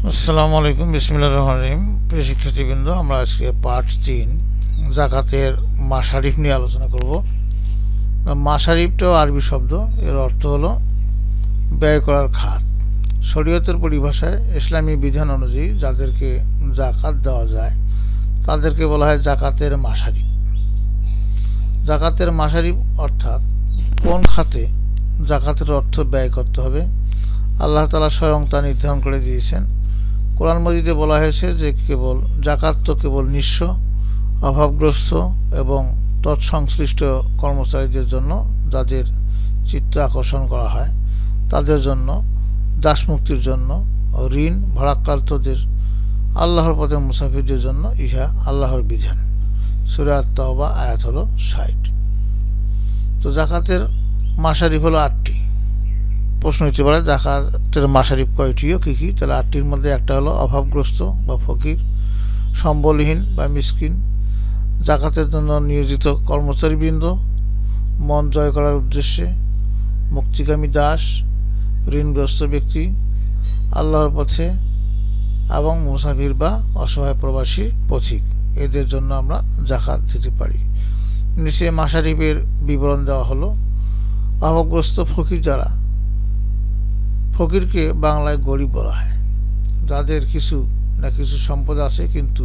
আসসালামু আলাইকুম, বিসমিল্লাহির রহমানির রহিম। প্রিয় শিক্ষার্থীবৃন্দ, আমরা আজকে পার্ট 3 জাকাতের মাসারিফ নিয়ে আলোচনা করব। মাসারিফটাও আরবি শব্দ, এর অর্থ হলো ব্যয় করার খাত। শরীয়তের পরিভাষায় ইসলামী বিধান অনুযায়ী যাদেরকে জাকাত দেওয়া যায় তাদেরকে বলা হয় জাকাতের মাসারিফ। জাকাতের মাসারিফ অর্থাৎ কোন খাতে জাকাতের অর্থ ব্যয় করতে হবে, আল্লাহ তাআলা স্বয়ং তা নির্ধারণ করে দিয়েছেন। কোরআন মজিদে বলা হয়েছে যে জাকাত তো কেবল নিঃস্ব, অভাবগ্রস্ত এবং তৎসংশ্লিষ্ট কর্মচারীদের জন্য, যাদের চিত্ত আকর্ষণ করা হয় তাদের জন্য, দাসমুক্তির জন্য, ঋণ ভারাক্রান্তদের, আল্লাহর পথে মুসাফিরদের জন্য ইহা আল্লাহর বিধান। সূরা আত-তাওবা আয়াত হলো ৬০। তো জাকাতের মাসারিফ হলো ৮টি। প্রশ্ন হতে পারে জাকাতের মাসারিফ কয়টি ও কী কী? তাহলে ৮টির মধ্যে একটা হলো অভাবগ্রস্ত বা ফকির, সম্বলহীন বা মিসকিন, জাকাতের জন্য নিয়োজিত কর্মচারীবৃন্দ, মন জয় করার উদ্দেশ্যে, মুক্তিকামী দাস, ঋণগ্রস্ত ব্যক্তি, আল্লাহর পথে এবং মুসাফির বা অসহায় প্রবাসী পথিক, এদের জন্য আমরা জাকাত দিতে পারি। নিচে মাসারিফের বিবরণ দেওয়া হলো। অভাবগ্রস্ত ফকির যারা, ফকিরকে বাংলায় গরিব বলা হয়, যাদের কিছু না কিছু সম্পদ আছে কিন্তু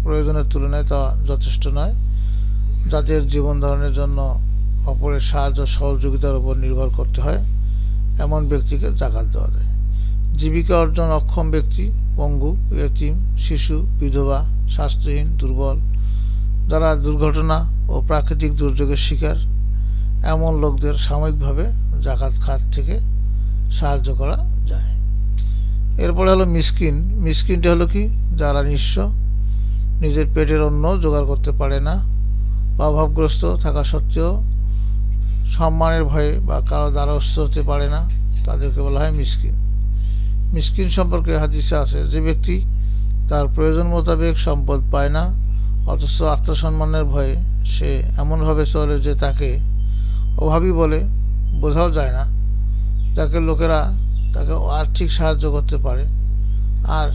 প্রয়োজনের তুলনায় তা যথেষ্ট নয়, যাদের জীবন ধারণের জন্য অপরের সাহায্য সহযোগিতার উপর নির্ভর করতে হয়, এমন ব্যক্তিকে জাকাত দেওয়া যায়। জীবিকা অর্জন অক্ষম ব্যক্তি, পঙ্গু, ইয়তীম, শিশু, বিধবা, স্বাস্থ্যহীন, দুর্বল, যারা দুর্ঘটনা ও প্রাকৃতিক দুর্যোগের শিকার, এমন লোকদের সাময়িকভাবে জাকাত খাত থেকে সাহায্য করা যায়। এরপরে হলো মিসকিন। মিসকিনটা হলো কি? যারা নিঃস্ব, নিজের পেটের অন্ন জোগাড় করতে পারে না বা অভাবগ্রস্ত থাকা সত্ত্বেও সম্মানের ভয়ে বা কারো দ্বারস্থ হতে পারে না, তাদেরকে বলা হয় মিসকিন। মিসকিন সম্পর্কে হাদিসে আছে, যে ব্যক্তি তার প্রয়োজন মোতাবেক সম্পদ পায় না অথচ আত্মসম্মানের ভয়ে সে এমনভাবে চলে যে তাকে অভাবী বলে বোঝাও যায় না, যাকে লোকেরা তাকে আর্থিক সাহায্য করতে পারে আর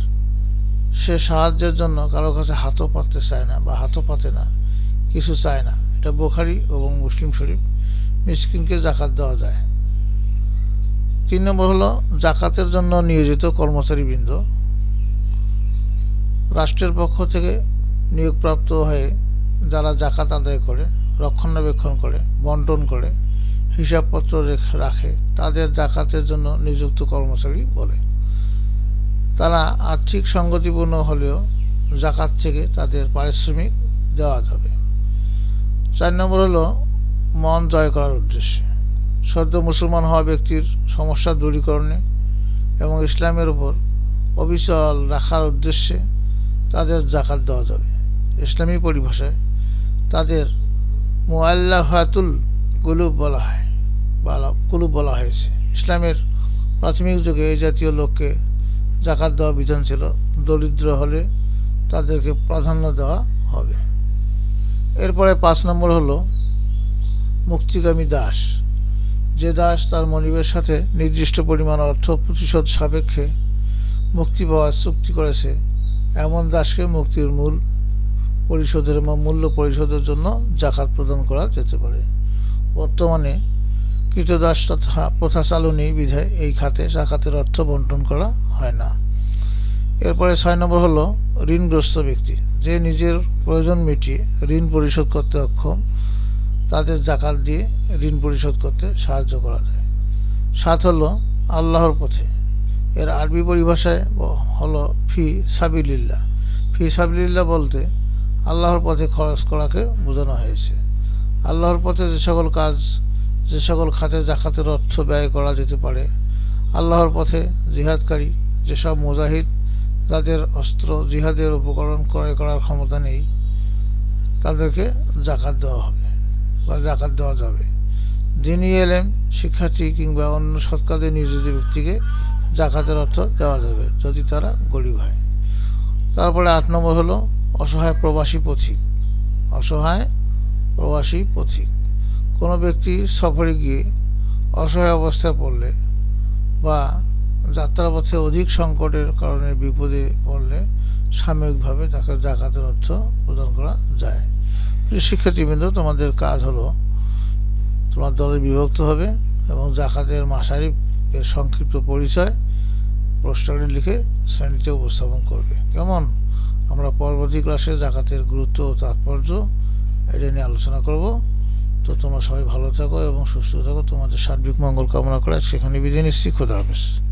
সে সাহায্যের জন্য কারো কাছে হাতও পাততে চায় না বা হাতও পাতে না, কিছু চায় না। এটা বুখারী এবং মুসলিম শরীফ। মিসকিনকে জাকাত দেওয়া যায়। ৩ নম্বর হলো জাকাতের জন্য নিয়োজিত কর্মচারীবৃন্দ। রাষ্ট্রের পক্ষ থেকে নিয়োগপ্রাপ্ত হয়ে যারা জাকাত আদায় করে, রক্ষণাবেক্ষণ করে, বন্টন করে, হিসাবপত্র রাখে, তাদের জাকাতের জন্য নিযুক্ত কর্মচারী বলে। তারা আর্থিক সঙ্গতিপূর্ণ হলেও জাকাত থেকে তাদের পারিশ্রমিক দেওয়া যাবে। ৪ নম্বর হলো মন জয় করার উদ্দেশ্যে। সদ্য মুসলমান হওয়া ব্যক্তির সমস্যা দূরীকরণে এবং ইসলামের উপর অবিচল রাখার উদ্দেশ্যে তাদের জাকাত দেওয়া যাবে। ইসলামী পরিভাষায় তাদের মুআল্লাফাতুল কুলুব বলা হয় বা কুলুব বলা হয়েছে। ইসলামের প্রাথমিক যুগে এই জাতীয় লোককে জাকাত দেওয়া বিধান ছিল। দরিদ্র হলে তাদেরকে প্রাধান্য দেওয়া হবে। এরপরে ৫ নম্বর হলো মুক্তিকামী দাস। যে দাস তার মনিবের সাথে নির্দিষ্ট পরিমাণ অর্থ প্রতিশোধ সাপেক্ষে মুক্তি পাওয়ার চুক্তি করেছে, এমন দাসকে মুক্তির মূল্য পরিশোধের জন্য জাকাত প্রদান করা যেতে পারে। বর্তমানে কৃতদাস প্রথা চালু নেই বিধায় এই খাতে জাকাতের অর্থ বন্টন করা হয় না। এরপরে ৬ নম্বর হলো ঋণগ্রস্ত ব্যক্তি। যে নিজের প্রয়োজন মিটিয়ে ঋণ পরিশোধ করতে অক্ষম, তাদের জাকাত দিয়ে ঋণ পরিশোধ করতে সাহায্য করা যায়। ৭ হলো আল্লাহর পথে। এর আরবি পরিভাষায় হলো ফি সাবিলিল্লাহ। ফি সাবিলিল্লাহ বলতে আল্লাহর পথে খরচ করাকে বোঝানো হয়েছে। আল্লাহর পথে যে সকল খাতে জাকাতের অর্থ ব্যয় করা যেতে পারে, আল্লাহর পথে জিহাদকারী যেসব মুজাহিদ, যাদের অস্ত্র জিহাদের উপকরণ ক্রয় করার ক্ষমতা নেই, তাদেরকে জাকাত দেওয়া হবে বা জাকাত দেওয়া যাবে। দ্বীনি ইলম শিক্ষার্থী কিংবা অন্য সৎ কাজে নিয়োজিত ব্যক্তিকে জাকাতের অর্থ দেওয়া যাবে যদি তারা গরিব হয়। তারপরে ৮ নম্বর হলো অসহায় প্রবাসী পথিক। অসহায় প্রবাসী পথিক কোনো ব্যক্তি সফরে গিয়ে অসহায় অবস্থায় পড়লে বা যাত্রাপথে অধিক সংকটের কারণে বিপদে পড়লে সাময়িকভাবে তাকে জাকাতের অর্থ প্রদান করা যায়। প্রিয় শিক্ষার্থীবৃন্দ, তোমাদের কাজ হলো তোমার দলে বিভক্ত হবে এবং জাকাতের মাসারিফ এর সংক্ষিপ্ত পরিচয় পোস্টারে লিখে শ্রেণীতে উপস্থাপন করবে। কেমন? আমরা পরবর্তী ক্লাসে জাকাতের গুরুত্ব ও তাৎপর্য এটা নিয়ে আলোচনা করব। তো তোমরা সবাই ভালো থাকো এবং সুস্থ থাকো। তোমাদের সার্বিক মঙ্গল কামনা করে সেখানে বিদায় নিচ্ছি। খোদা হাফেজ।